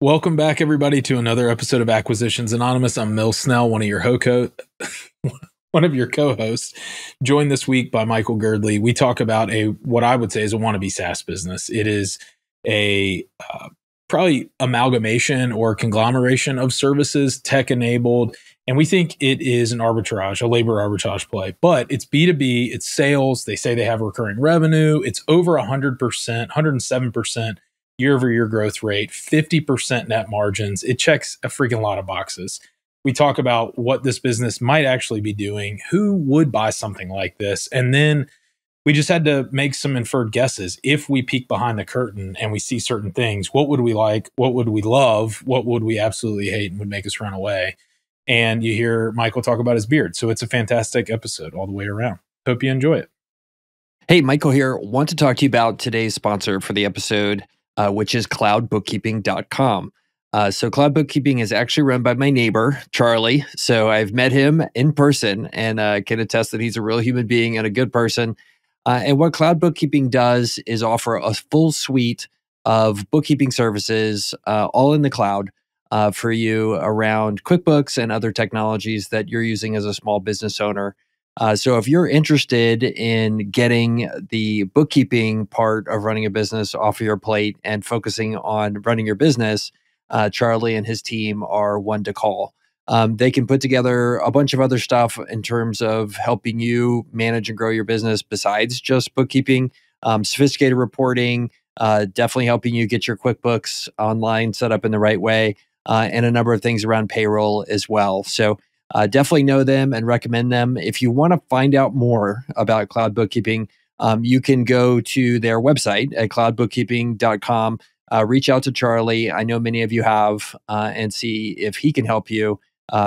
Welcome back, everybody, to another episode of Acquisitions Anonymous. I'm Mil Snell, one of your one of your co-hosts, joined this week by Michael Girdley. We talk about what I would say is a wannabe SaaS business. It is a probably amalgamation or conglomeration of services, tech-enabled, and we think it is an arbitrage, a labor arbitrage play. But it's B2B, it's sales. They say they have recurring revenue. It's over 100%, 107%. year-over-year growth rate, 50% net margins. It checks a freaking lot of boxes. We talk about what this business might actually be doing, who would buy something like this, and then we just had to make some inferred guesses. If we peek behind the curtain and we see certain things, what would we like? What would we love? What would we absolutely hate and would make us run away? And you hear Michael talk about his beard. So it's a fantastic episode all the way around. Hope you enjoy it. Hey, Michael here. Want to talk to you about today's sponsor for the episode, which is cloudbookkeeping.com. So Cloud Bookkeeping is actually run by my neighbor, Charlie. So I've met him in person and can attest that he's a real human being and a good person. And what Cloud Bookkeeping does is offer a full suite of bookkeeping services, all in the cloud, for you around QuickBooks and other technologies that you're using as a small business owner. So if you're interested in getting the bookkeeping part of running a business off of your plate and focusing on running your business, Charlie and his team are one to call. They can put together a bunch of other stuff in terms of helping you manage and grow your business besides just bookkeeping, sophisticated reporting, definitely helping you get your QuickBooks online set up in the right way, and a number of things around payroll as well. So definitely know them and recommend them. If you want to find out more about Cloud Bookkeeping, you can go to their website at cloudbookkeeping.com. Reach out to Charlie. I know many of you have, and see if he can help you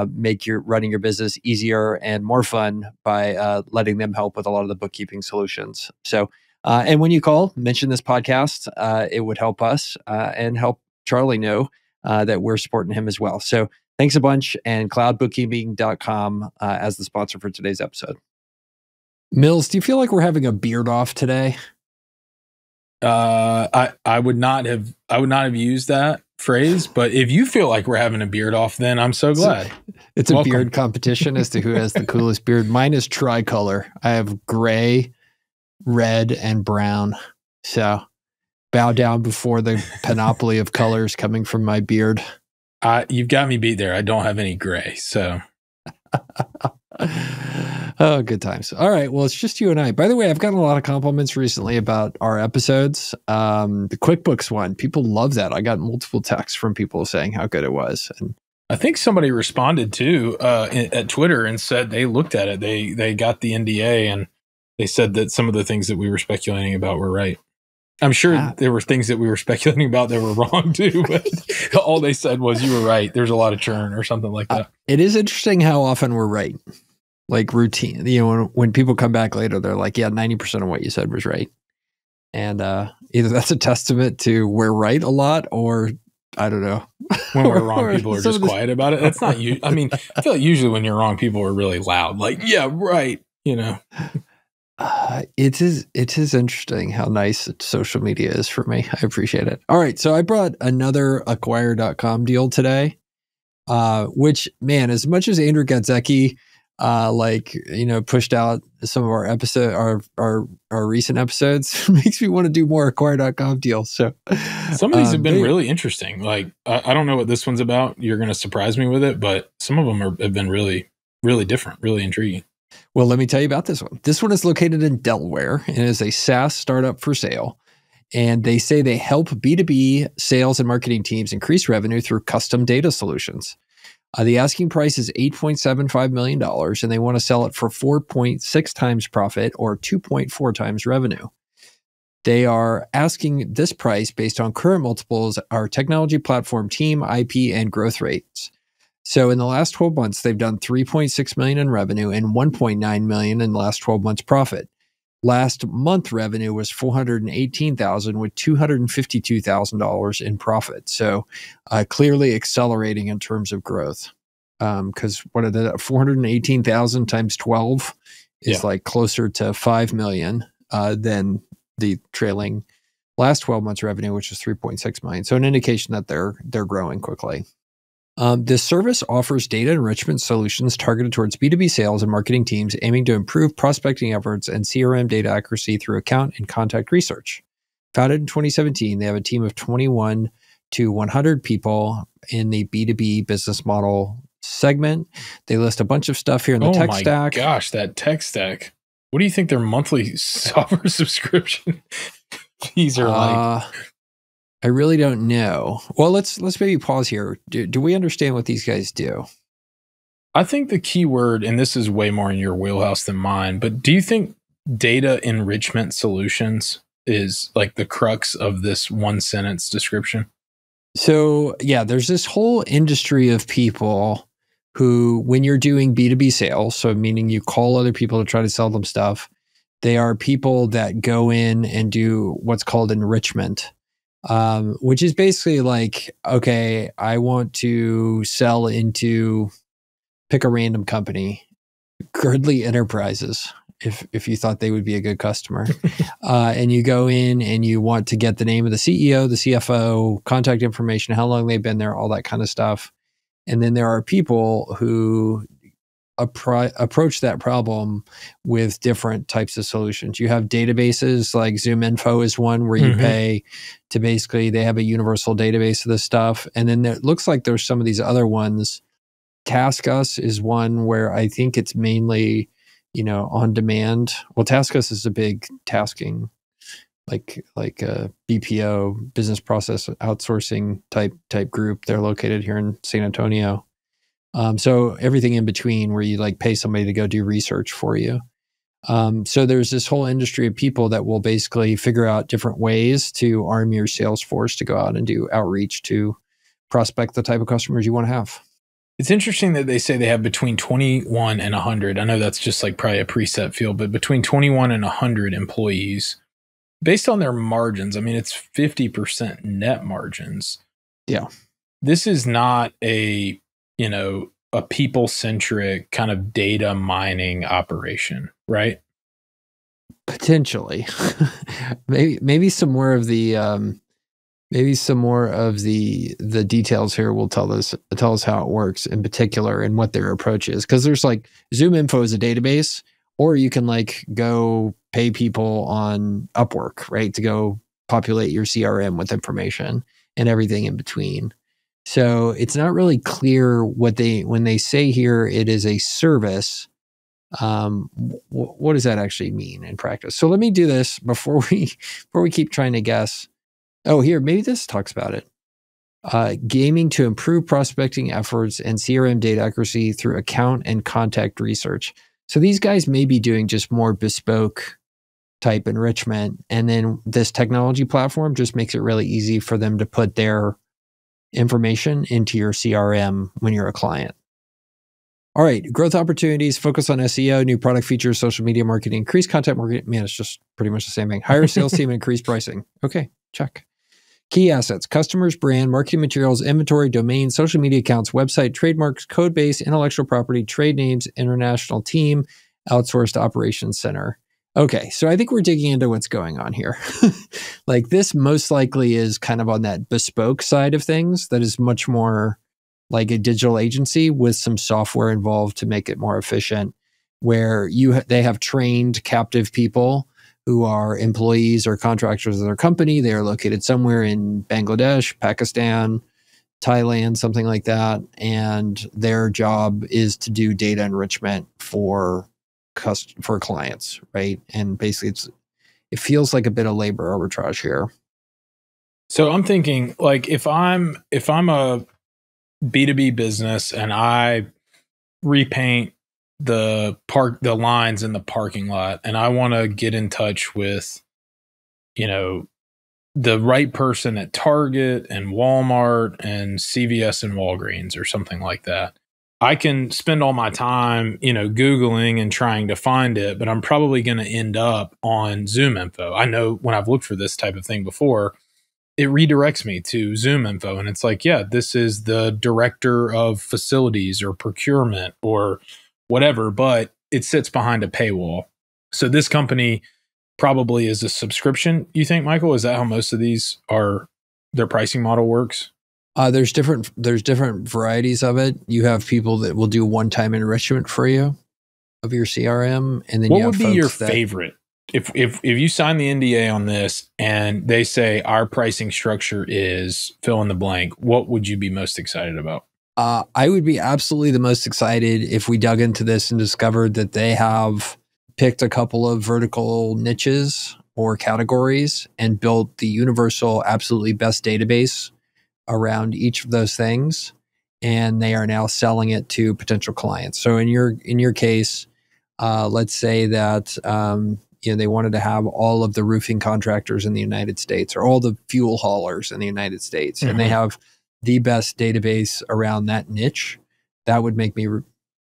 make your running your business easier and more fun by letting them help with a lot of the bookkeeping solutions. So, and when you call, mention this podcast. It would help us and help Charlie know that we're supporting him as well. So thanks a bunch, and cloudbookkeeping.com as the sponsor for today's episode. Mills, do you feel like we're having a beard off today? I would not have used that phrase, but if you feel like we're having a beard off, then I'm so glad. It's a beard competition as to who has the coolest beard. Mine is tricolor. I have gray, red, and brown. So bow down before the panoply of colors coming from my beard. You've got me beat there. I don't have any gray, so. Oh, good times. All right. Well, it's just you and I. By the way, I've gotten a lot of compliments recently about our episodes. The QuickBooks one, people love that. I got multiple texts from people saying how good it was. And I think somebody responded too at Twitter and said they looked at it. They got the NDA and they said that some of the things that we were speculating about were right. I'm sure there were things that we were speculating about that were wrong too, but all they said was you were right. There's a lot of churn or something like that. It is interesting how often we're right. Like routine, when people come back later, they're like, yeah, 90% of what you said was right. And either that's a testament to we're right a lot, or I don't know. When we're wrong, people are just quiet about it. That's not you. I mean, I feel like usually when you're wrong, people are really loud. Like, yeah, right. It is interesting how nice social media is for me. I appreciate it. All right. So I brought another acquire.com deal today, which, man, as much as Andrew Gadzecki, pushed out some of our our recent episodes, makes me want to do more acquire.com deals. So some of these have been really interesting. Like, I don't know what this one's about. You're going to surprise me with it, but some of them have been really, really different, really intriguing. Well, let me tell you about this one. This one is located in Delaware and is a SaaS startup for sale. And they say they help B2B sales and marketing teams increase revenue through custom data solutions. The asking price is $8.75 million, and they want to sell it for 4.6 times profit or 2.4 times revenue. They are asking this price based on current multiples, our technology platform team, IP, and growth rates. So in the last 12 months, they've done $3.6 million in revenue and $1.9 million in the last 12 months profit. Last month revenue was $418,000 with $252,000 in profit. So clearly accelerating in terms of growth. Because what are the 418,000 times 12 is like closer to 5 million than the trailing last 12 months revenue, which is 3.6 million. So an indication that they're growing quickly. This service offers data enrichment solutions targeted towards B2B sales and marketing teams, aiming to improve prospecting efforts and CRM data accuracy through account and contact research. Founded in 2017, they have a team of 21 to 100 people in the B2B business model segment. They list a bunch of stuff here in the tech stack. Oh my gosh, that tech stack. What do you think their monthly software subscription fees are like? I really don't know. Well, let's maybe pause here. Do we understand what these guys do? I think the key word, and this is way more in your wheelhouse than mine, but do you think data enrichment solutions is like the crux of this one sentence description? So yeah, there's this whole industry of people who, when you're doing B2B sales, so meaning you call other people to try to sell them stuff, they are people that go in and do what's called enrichment. Which is basically like, okay, I want to sell into, pick a random company, Girdley Enterprises, if you thought they would be a good customer. And you go in and you want to get the name of the CEO, the CFO, contact information, how long they've been there, all that kind of stuff. And then there are people who approach that problem with different types of solutions. You have databases like ZoomInfo is one where you pay to basically, they have a universal database of this stuff. And then it looks like there's some of these other ones. TaskUs is one where I think it's mainly, on demand. Well, TaskUs is a big tasking, like a BPO, business process outsourcing type group. They're located here in San Antonio. So everything in between where you like pay somebody to go do research for you. So there's this whole industry of people that will basically figure out different ways to arm your sales force to go out and do outreach to prospect the type of customers you want to have. It's interesting that they say they have between 21 and 100. I know that's just like probably a preset field, but between 21 and 100 employees based on their margins. I mean, it's 50% net margins. Yeah. This is not a people-centric kind of data mining operation, right? Potentially. maybe some more of the details here will tell us how it works in particular and what their approach is. Because there's like ZoomInfo is a database, or you can like go pay people on Upwork, right, to go populate your CRM with information and everything in between. So it's not really clear when they say here it is a service. What does that actually mean in practice? So let me do this before we keep trying to guess. Oh, here, maybe this talks about it. Gaming to improve prospecting efforts and CRM data accuracy through account and contact research. So these guys may be doing just more bespoke type enrichment. And then this technology platform just makes it really easy for them to put their information into your CRM when you're a client. All right, growth opportunities, focus on SEO, new product features, social media marketing, increase content marketing. Man, it's just pretty much the same thing. Hire a sales team, increase pricing. Okay, check. Key assets, customers, brand, marketing materials, inventory, domain, social media accounts, website, trademarks, code base, intellectual property, trade names, international team, outsourced operations center. Okay, so I think we're digging into what's going on here. Like this most likely is kind of on that bespoke side of things that is much more like a digital agency with some software involved to make it more efficient, where they have trained captive people who are employees or contractors of their company. They are located somewhere in Bangladesh, Pakistan, Thailand, something like that. And their job is to do data enrichment for clients, right? And basically it feels like a bit of labor arbitrage here. So I'm thinking like if I'm a B2B business and I repaint the lines in the parking lot and I want to get in touch with, the right person at Target and Walmart and CVS and Walgreens or something like that. I can spend all my time, Googling and trying to find it, but I'm probably going to end up on ZoomInfo. I know when I've looked for this type of thing before, it redirects me to ZoomInfo. And it's like, yeah, this is the director of facilities or procurement or whatever, but it sits behind a paywall. So this company probably is a subscription, you think, Michael? Is that how most of these are, their pricing model works? There's different varieties of it. You have people that will do one-time enrichment for you of your CRM, and then what you have would be your folks that, favorite? If you sign the NDA on this and they say our pricing structure is fill in the blank, what would you be most excited about? I would be absolutely the most excited if we dug into this and discovered that they have picked a couple of vertical niches or categories and built the universal, absolutely best database around each of those things, and they are now selling it to potential clients. So in your case, let's say that they wanted to have all of the roofing contractors in the United States or all the fuel haulers in the United States, and they have the best database around that niche. That would make me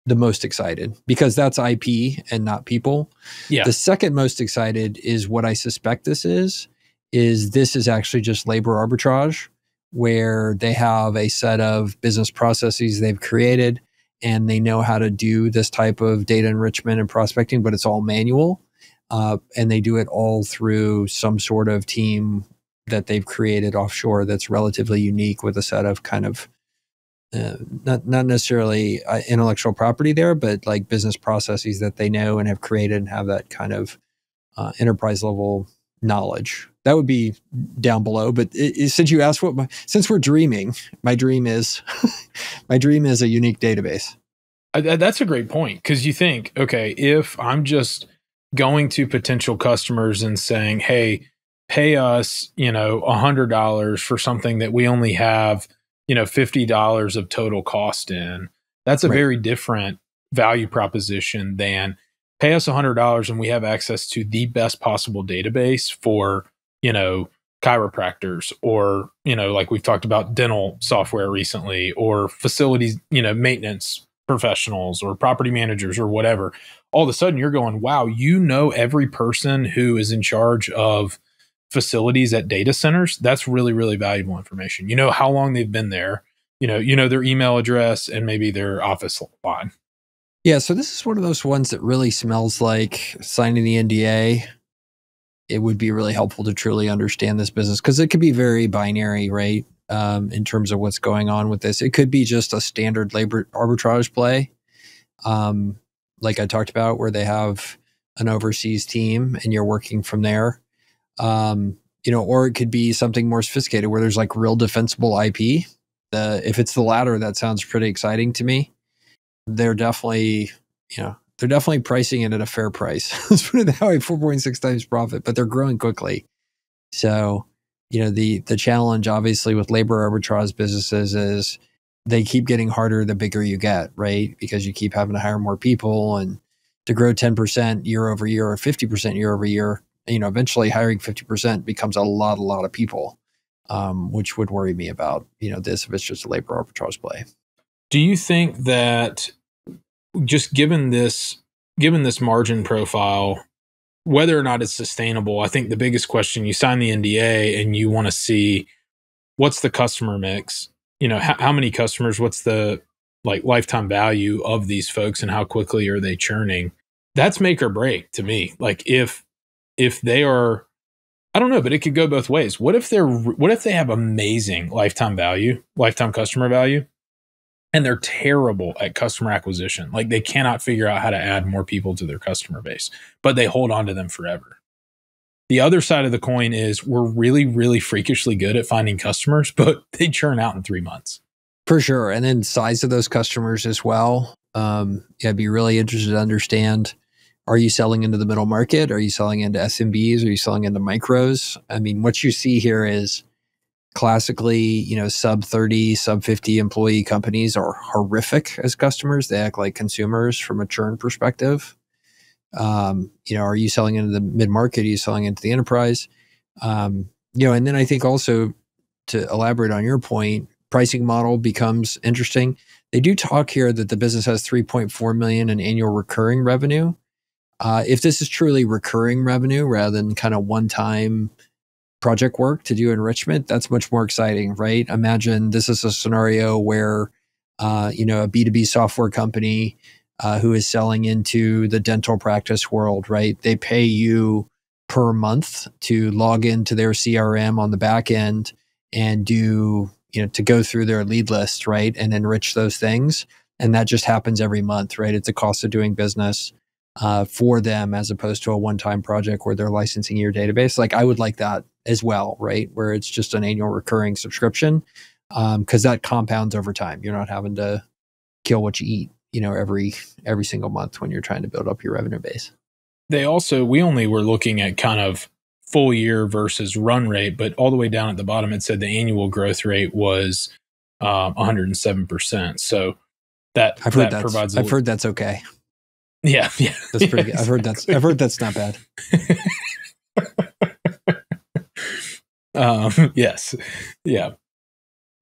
the most excited because that's IP and not people. Yeah. The second most excited is what I suspect this is this is actually just labor arbitrage, where they have a set of business processes they've created and they know how to do this type of data enrichment and prospecting, but it's all manual. And they do it all through some sort of team that they've created offshore that's relatively unique with a set of kind of not necessarily intellectual property there, but like business processes that they know and have created and have that kind of enterprise level knowledge. That would be down below. But since you asked since we're dreaming, my dream is a unique database. That's a great point, because you think, okay, if I'm just going to potential customers and saying, hey, pay us, $100 for something that we only have, $50 of total cost in, that's a very different value proposition than pay us $100 and we have access to the best possible database for, chiropractors or, like we've talked about dental software recently, or facilities, maintenance professionals or property managers or whatever. All of a sudden you're going, wow, every person who is in charge of facilities at data centers. That's really, really valuable information. You know how long they've been there, their email address and maybe their office line. Yeah. So this is one of those ones that really smells like signing the NDA. It would be really helpful to truly understand this business because it could be very binary, right? In terms of what's going on with this. It could be just a standard labor arbitrage play. Like I talked about, where they have an overseas team and you're working from there. Or it could be something more sophisticated where there's like real defensible IP. If it's the latter, that sounds pretty exciting to me. They're definitely pricing it at a fair price. Let's put it that way, 4.6 times profit, but they're growing quickly. So, the challenge obviously with labor arbitrage businesses is they keep getting harder the bigger you get, right? Because you keep having to hire more people, and to grow 10% year over year or 50% year over year, eventually hiring 50% becomes a lot of people, which would worry me about, this if it's just a labor arbitrage play. Do you think that just given this margin profile, whether or not it's sustainable, I think the biggest question, you sign the NDA and you want to see what's the customer mix, how many customers, what's the lifetime value of these folks and how quickly are they churning? That's make or break to me. Like if they are, I don't know, but it could go both ways. What if they have amazing lifetime customer value, and they're terrible at customer acquisition? Like they cannot figure out how to add more people to their customer base, but they hold on to them forever. The other side of the coin is we're really, really freakishly good at finding customers, but they churn out in 3 months. For sure. And then size of those customers as well. I'd be really interested to understand, are you selling into the middle market? Are you selling into SMBs? Are you selling into micros? I mean, what you see here is classically, sub 30, sub 50 employee companies are horrific as customers. They act like consumers from a churn perspective. Are you selling into the mid-market? Are you selling into the enterprise? And then I think also, to elaborate on your point, pricing model becomes interesting. They do talk here that the business has 3.4 million in annual recurring revenue. If this is truly recurring revenue rather than kind of one-time project work to do enrichment, that's much more exciting, right? Imagine this is a scenario where, a B2B software company who is selling into the dental practice world, right? They pay you per month to log into their CRM on the back end and do, to go through their lead list, right? And enrich those things. And that just happens every month, right? It's a cost of doing business for them as opposed to a one-time project where they're licensing your database. Like I would like that as well, right? Where it's just an annual recurring subscription because that compounds over time. You're not having to kill what you eat, every single month when you're trying to build up your revenue base. We only were looking at kind of full year versus run rate, but all the way down at the bottom, it said the annual growth rate was 107%. So I've heard that's okay. Yeah. That's pretty good. I've heard that's not bad. Yes. Yeah.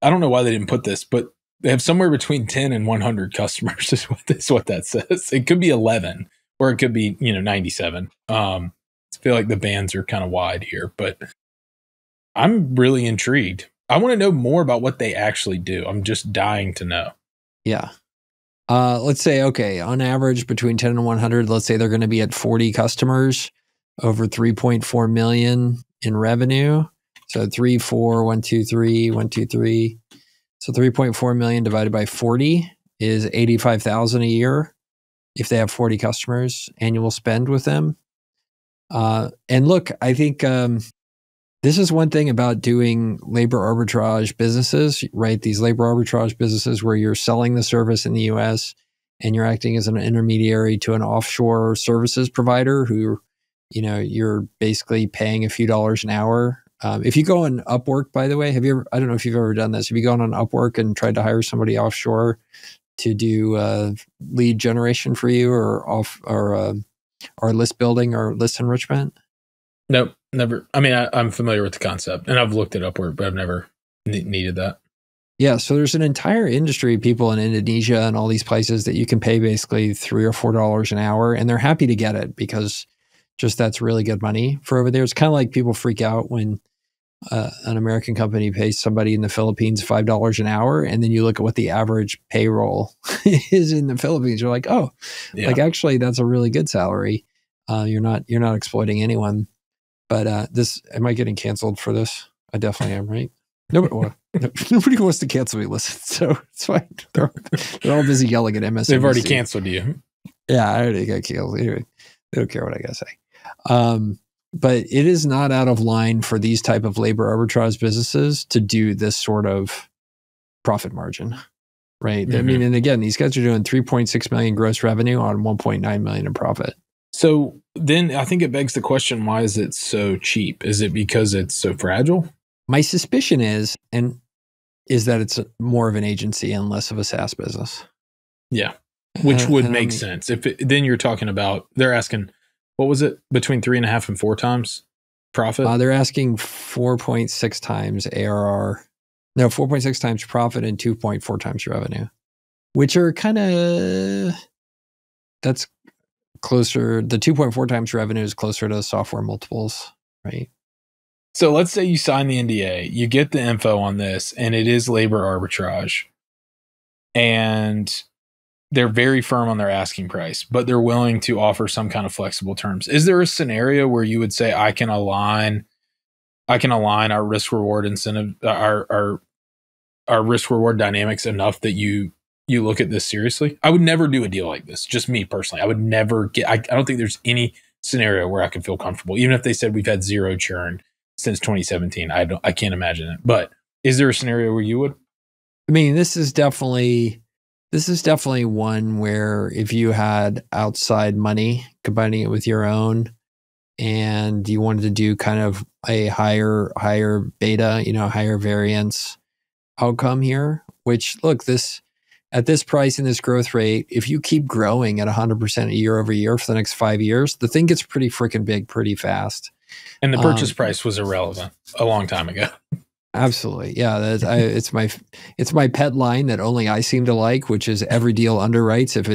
I don't know why they didn't put this, but they have somewhere between 10 and 100 customers is what that says. It could be 11 or it could be, 97. I feel like the bands are kind of wide here, but I'm really intrigued. I want to know more about what they actually do. I'm just dying to know. Yeah. Let's say, okay, on average between 10 and 100, let's say they're going to be at 40 customers over 3.4 million in revenue. So 3, 4, 1, 2, 3, 1, 2, 3. So 3.4 million divided by 40 is 85,000 a year. If they have 40 customers, annual spend with them. And look, I think this is one thing about doing labor arbitrage businesses, right? These labor arbitrage businesses where you're selling the service in the US and you're acting as an intermediary to an offshore services provider who, you're basically paying a few dollars an hour. If you go on Upwork, by the way, I don't know if you've ever done this. Have you gone on Upwork and tried to hire somebody offshore to do lead generation for you or list building or list enrichment? Nope, never. I mean, I'm familiar with the concept and I've looked at Upwork, but I've never needed that. Yeah. So there's an entire industry of people in Indonesia and all these places that you can pay basically $3 or $4 an hour. And they're happy to get it because just that's really good money for over there. It's kind of like people freak out when an American company pays somebody in the Philippines $5 an hour. And then you look at what the average payroll is in the Philippines. You're like, oh, like actually that's a really good salary. You're not exploiting anyone. But am I getting canceled for this? I definitely am, right? Nobody wants to cancel me. Listen, so it's fine. They're all busy yelling at MSNBC. They've already canceled you. Yeah, I already got canceled. Anyway, they don't care what I gotta say. But it is not out of line for these type of labor arbitrage businesses to do this sort of profit margin, right? Mm-hmm. I mean, and again, these guys are doing 3.6 million gross revenue on 1.9 million in profit. So then I think it begs the question, why is it so cheap? Is it because it's so fragile? My suspicion is that it's more of an agency and less of a SaaS business. Yeah, which would make sense. Then you're talking about, they're asking, what was it? Between 3.5 and 4 times profit? They're asking 4.6 times ARR. No, 4.6 times profit and 2.4 times revenue, which are that's closer. The 2.4 times revenue is closer to software multiples, right? So let's say you sign the NDA, you get the info on this, and it is labor arbitrage. And they're very firm on their asking price, but they're willing to offer some kind of flexible terms. Is there a scenario where you would say, I can align our risk reward incentive, our risk reward dynamics enough that you look at this seriously? I would never do a deal like this. Just me personally. I would never I don't think there's any scenario where I could feel comfortable. Even if they said we've had 0 churn since 2017, I can't imagine it. But is there a scenario where you would? I mean, this is definitely one where if you had outside money, combining it with your own, and you wanted to do kind of a higher beta, higher variance outcome here, which look, at this price and this growth rate, if you keep growing at 100% year over year for the next 5 years, the thing gets pretty freaking big pretty fast. And the purchase price was irrelevant a long time ago. Absolutely. Yeah. It's my pet line that only I seem to like, which is every deal underwrites if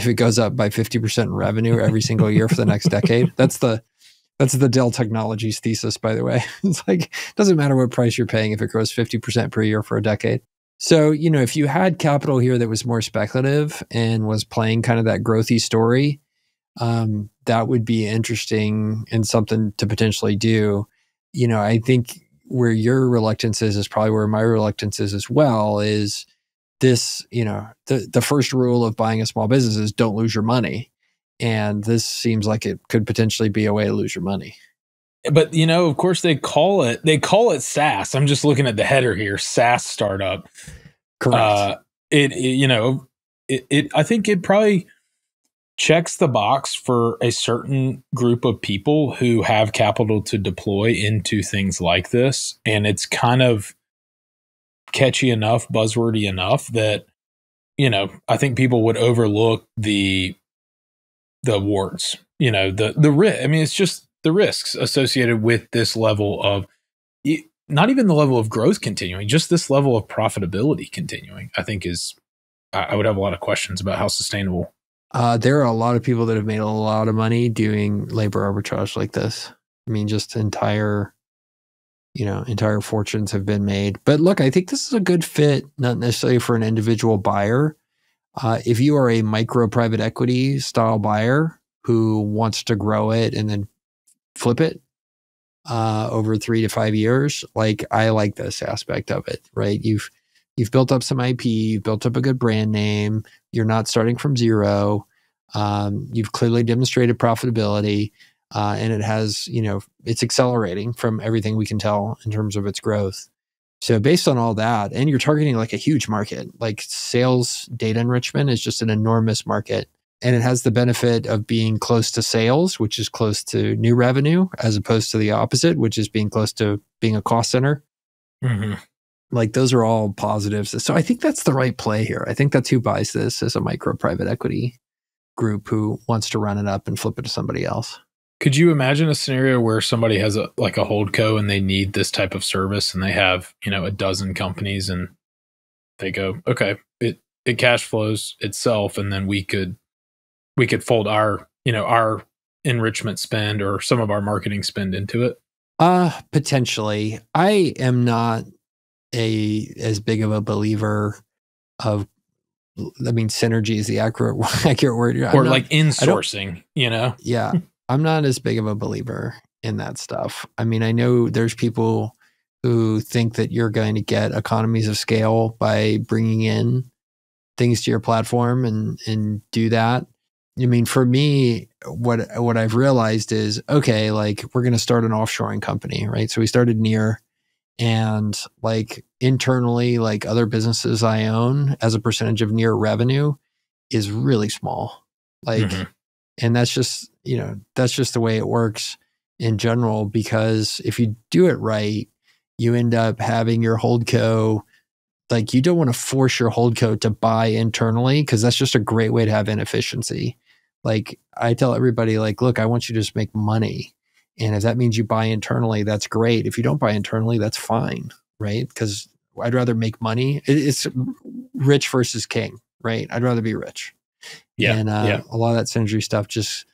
it goes up by 50% in revenue every single year for the next decade. That's the Dell Technologies thesis, by the way. It's like, it doesn't matter what price you're paying if it grows 50% per year for a decade. So, if you had capital here that was more speculative and was playing kind of that growthy story, That would be interesting and something to potentially do. I think where your reluctance is probably where my reluctance is as well, is this, the first rule of buying a small business is don't lose your money. And this seems like it could potentially be a way to lose your money. But of course they call it SaaS. I'm just looking at the header here, SaaS startup. Correct. I think it probably checks the box for a certain group of people who have capital to deploy into things like this. And it's kind of catchy enough, buzzwordy enough that, I think people would overlook the warts, the risk. I mean, it's just the risks associated with this level of, not even the level of growth continuing, just this level of profitability continuing, I think I would have a lot of questions about how sustainable. There are a lot of people that have made a lot of money doing labor arbitrage like this. I mean, just entire fortunes have been made. But look, I think this is a good fit, not necessarily for an individual buyer. If you are a micro private equity style buyer who wants to grow it and then flip it over 3 to 5 years, I like this aspect of it, right? You've built up some IP, you've built up a good brand name, you're not starting from zero, you've clearly demonstrated profitability, and it has, it's accelerating from everything we can tell in terms of its growth. So based on all that, and you're targeting a huge market, sales data enrichment is just an enormous market. And it has the benefit of being close to sales, which is close to new revenue, as opposed to the opposite, which is being close to being a cost center. Mm-hmm. Those are all positives. So I think that's the right play here. I think that's who buys this, as a micro private equity group who wants to run it up and flip it to somebody else. Could you imagine a scenario where somebody has a holdco and they need this type of service and they have, a dozen companies and they go, okay, it cash flows itself. And then we could fold our enrichment spend or some of our marketing spend into it? Potentially. I am not as big of a believer of, synergy is the accurate word. Or insourcing, Yeah. I'm not as big of a believer in that stuff. I know there's people who think that you're going to get economies of scale by bringing in things to your platform and do that. For me, what I've realized is, okay, we're going to start an offshoring company, right? So we started Near, and internally, other businesses I own, as a percentage of Near revenue is really small. Mm-hmm. And that's just the way it works in general, because if you do it right, you end up having your holdco, you don't want to force your holdco to buy internally, because that's just a great way to have inefficiency. I tell everybody, look, I want you to just make money. And if that means you buy internally, that's great. If you don't buy internally, that's fine, right? Because I'd rather make money. It's rich versus king, right? I'd rather be rich. Yeah. And a lot of that synergy stuff just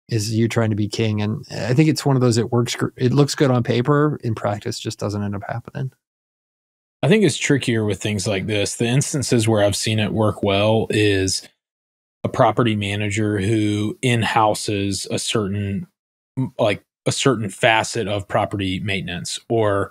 is you trying to be king. And I think it's one of those, it looks good on paper, in practice just doesn't end up happening. I think it's trickier with things like this. The instances where I've seen it work well is a property manager who in-houses a certain facet of property maintenance, or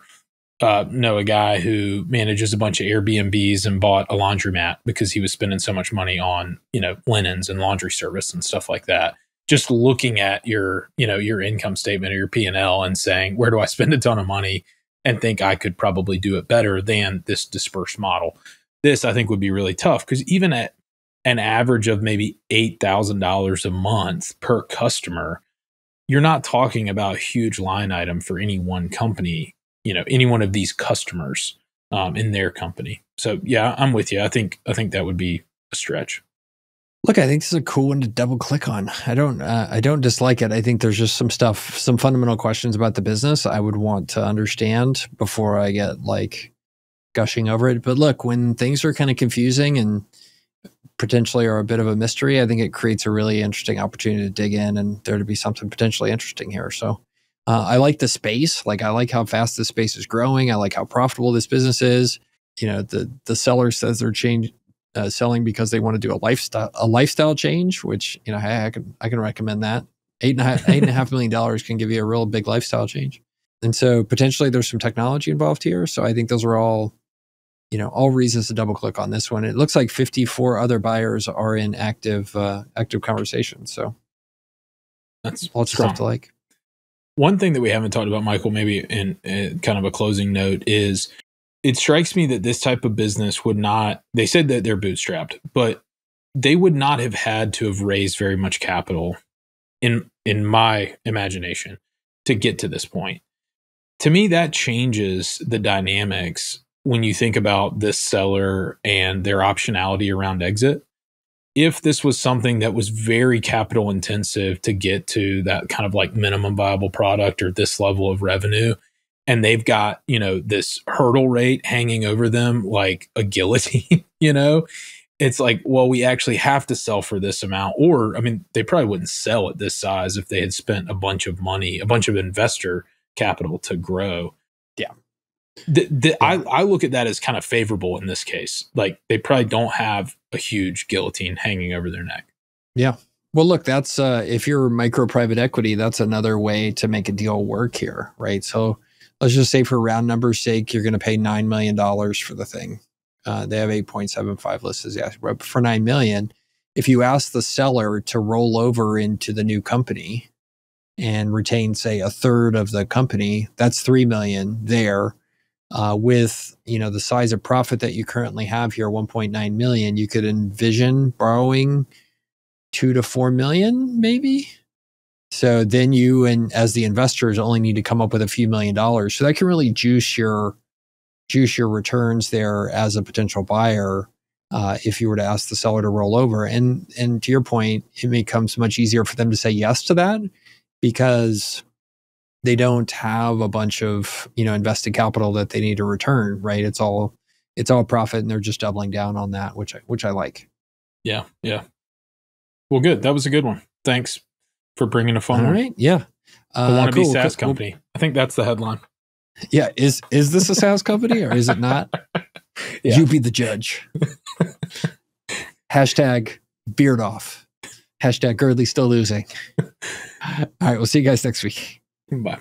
a guy who manages a bunch of Airbnbs and bought a laundromat because he was spending so much money on, linens and laundry service and stuff like that. Just looking at your income statement or your P&L and saying, where do I spend a ton of money and think I could probably do it better than this dispersed model? This, I think, would be really tough, because even at an average of maybe $8,000 a month per customer, you're not talking about a huge line item for any one company, any one of these customers in their company. So yeah, I'm with you. I think that would be a stretch. Look, I think this is a cool one to double click on. I don't dislike it. I think there's just some fundamental questions about the business I would want to understand before I get gushing over it. But look, when things are kind of confusing and potentially are a bit of a mystery, I think it creates a really interesting opportunity to dig in and there to be something potentially interesting here. So I like the space. I like how fast this space is growing. I like how profitable this business is. The seller says they're selling because they want to do a lifestyle change, which, you know, hey, I can recommend that. $8.5 million can give you a real big lifestyle change. And so potentially there's some technology involved here. So I think those are all, you know, all reasons to double click on this one. It looks like 54 other buyers are in active conversation. So that's lots of stuff to like. One thing that we haven't talked about, Michael, maybe in kind of a closing note, is it strikes me that this type of business would not, they said that they're bootstrapped, but they would not have had to have raised very much capital in my imagination to get to this point. To me, that changes the dynamics when you think about this seller and their optionality around exit. If this was something that was very capital intensive to get to that kind of like minimum viable product or this level of revenue, and they've got, you know, this hurdle rate hanging over them like a guillotine, you know, it's like, well, we actually have to sell for this amount. Or, I mean, they probably wouldn't sell at this size if they had spent a bunch of money, a bunch of investor capital to grow. Yeah. I look at that as kind of favorable in this case. Like they probably don't have a huge guillotine hanging over their neck. Yeah. Well, look, that's if you're micro private equity, that's another way to make a deal work here, right? So let's just say for round numbers sake, you're going to pay $9 million for the thing. They have 8.75 listed. Yeah, but for $9 million, if you ask the seller to roll over into the new company and retain, say, a third of the company, that's $3 million there. With, you know, the size of profit that you currently have here, 1.9 million, you could envision borrowing 2 to 4 million, maybe. So then you, and as the investors, only need to come up with a few $1,000,000. So that can really juice your returns there as a potential buyer. If you were to ask the seller to roll over, and to your point, it becomes much easier for them to say yes to that because they don't have a bunch of, you know, invested capital that they need to return, right? It's all profit, and they're just doubling down on that, which I like. Yeah, yeah. Well, good. That was a good one. Thanks for bringing a fun one. All right, yeah. I want to be SaaS company. I think that's the headline. Yeah, is this a SaaS company or is it not? Yeah. You be the judge. Hashtag beard off. Hashtag Girdley still losing. All right, we'll see you guys next week. Bye.